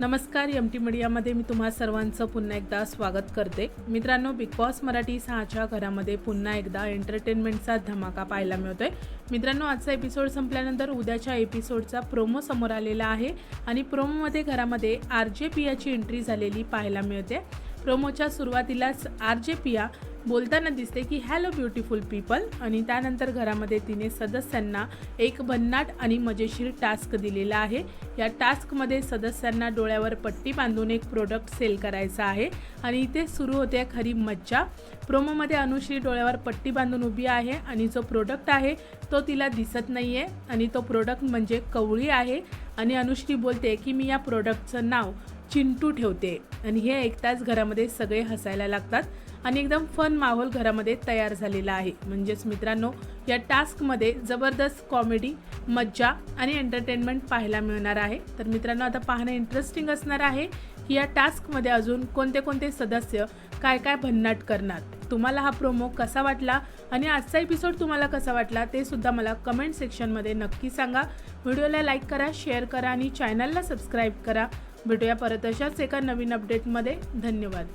नमस्कार. M T मीडियामध्ये मी तुम्हा सर्वांचं पुन्हा एकदा स्वागत करते. मित्रांनो, बिग बॉस मराठी 6च्या घरामध्ये पुन्हा एकदा एंटरटेनमेंटचा धमाका पाहायला मिळतोय. मित्रांनो, आजचा एपिसोड संपल्यानंतर उद्याच्या एपिसोडचा प्रोमो समोर आलेला आहे आणि प्रोमोमध्ये घरामध्ये आर.जे. पियाची एंट्री झालेली पाहायला मिळते. प्रोमोच्या सुरुवातीलाच आर.जे. पिया बोलताना दिसते की हॅलो ब्युटिफुल पीपल, आणि त्यानंतर घरामध्ये तिने सदस्यांना एक भन्नाट आणि मजेशीर टास्क दिलेला आहे. या टास्कमध्ये सदस्यांना डोळ्यावर पट्टी बांधून एक प्रोडक्ट सेल करायचा आहे आणि इथे सुरू होते खरी मज्जा. प्रोमोमध्ये अनुश्री डोळ्यावर पट्टी बांधून उभी आहे आणि जो प्रोडक्ट आहे तो तिला दिसत नाही आहे आणि तो प्रोडक्ट म्हणजे कवळी आहे. आणि अनुश्री बोलते की मी या प्रोडक्टचं नाव चिंटू ठेवते, आणि हे ऐकताच घरामध्ये सगळे हसायला लागतात आणि एकदम फन माहोल घरामध्ये तयार झालेला आहे. म्हणजेच मित्रांनो, या टास्कमध्ये जबरदस्त कॉमेडी, मज्जा आणि एंटरटेनमेंट पाहायला मिळणार आहे. तर मित्रांनो, आता पाहणं इंटरेस्टिंग असणार आहे की या टास्कमध्ये अजून कोणते कोणते सदस्य काय काय भन्नाट करणार. तुम्हाला हा प्रोमो कसा वाटला आणि आजचा एपिसोड तुम्हाला कसा वाटला ते सुद्धा मला कमेंट सेक्शनमध्ये नक्की सांगा. व्हिडिओला लाईक करा, शेअर करा आणि चॅनलला सबस्क्राईब करा. भेटूया परत अशाच एका नवीन अपडेटमध्ये. धन्यवाद.